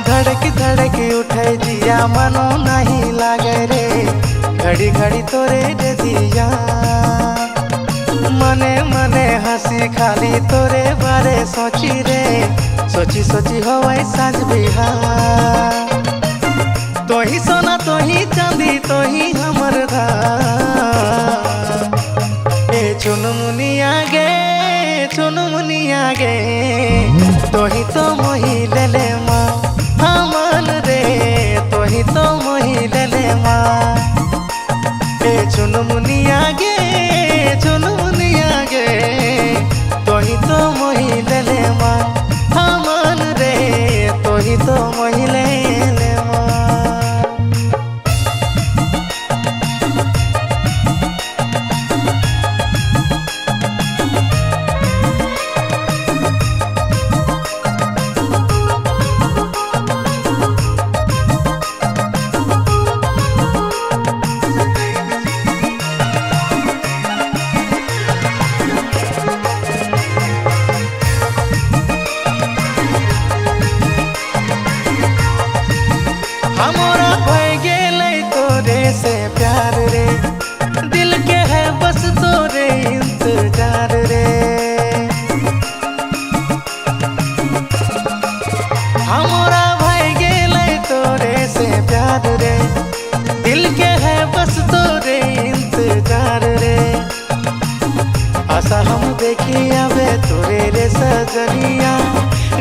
धड़क धड़क उठे दिया मनो नहीं लागे रे, घड़ी घड़ी तोरे रे दिया। मने मने हंसी खाली तोरे बारे सोची रे, सोची सोची होवे साँझ बिहार। तो ही सोना तो ही चांदी तो ही हमर धार। ए चुनमुनिया गे चुनमुनिया गे, तो ही तो मोही ले ले माँ हमन रे, तो ही तो मोही ले ले माँ। ए चुनमुनिया गे चुनमुनिया गे, तो ही तो मोही ले ले माँ हमन रे, तो ही तो मोही ले ले माँ। हमरा भय गेलै तोरे से प्यार रे, दिल के है बस तोरे इंतजार रे। हमरा भय गेलै तोरे से प्यार रे, दिल के है बस तोरे इंतजार रे। आशा हम देखी आवे तोरे रे सजनिया,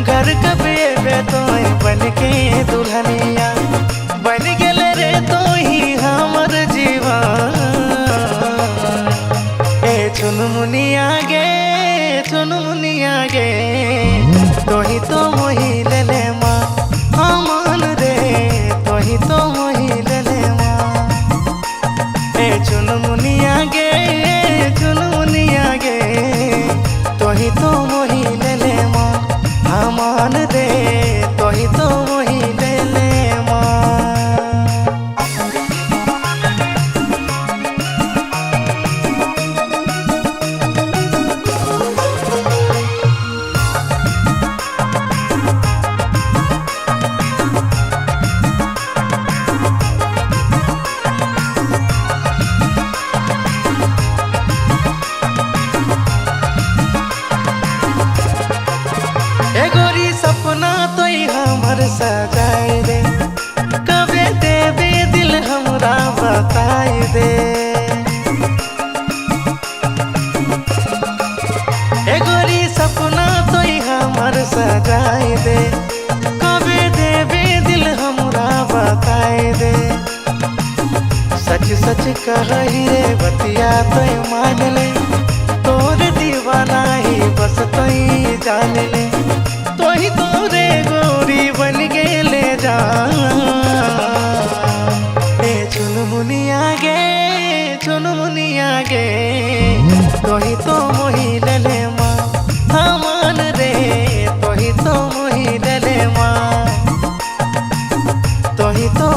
घर कब एबे तो बन के दुल्हनिया। बन गेल रे तो ही हमर जीवन। ए चुनमुनिया गे चुनमुनिया गे, तो ही तो मोही ले ले माँ हमन रे, तो ही तो मोही ले ले माँ। ए चुनमुनिया गे चुनमुनिया गे, तो ही तो मोही ले ले माँ हमन रे, तो ही तो मोही ले ले माँ। एगोरी सपना तो हमर सजाए दे, कबे देवे दिल हमरा बताए दे। एगोरी सपना तो हमर सजाए दे, कबे देवे दिल हमरा बताए दे। सच सच कही रे बतिया तो मान ले, तोर दीवाना ही बस तो जान ले। तो ही तोरे गोरी बन गेले जा। ए चुनमुनिया गे चुनमुनिया गे, तो ही तो मोही ले ले माँ हमन रे, तो ही तो मोही ले ले माँ, तो ही तो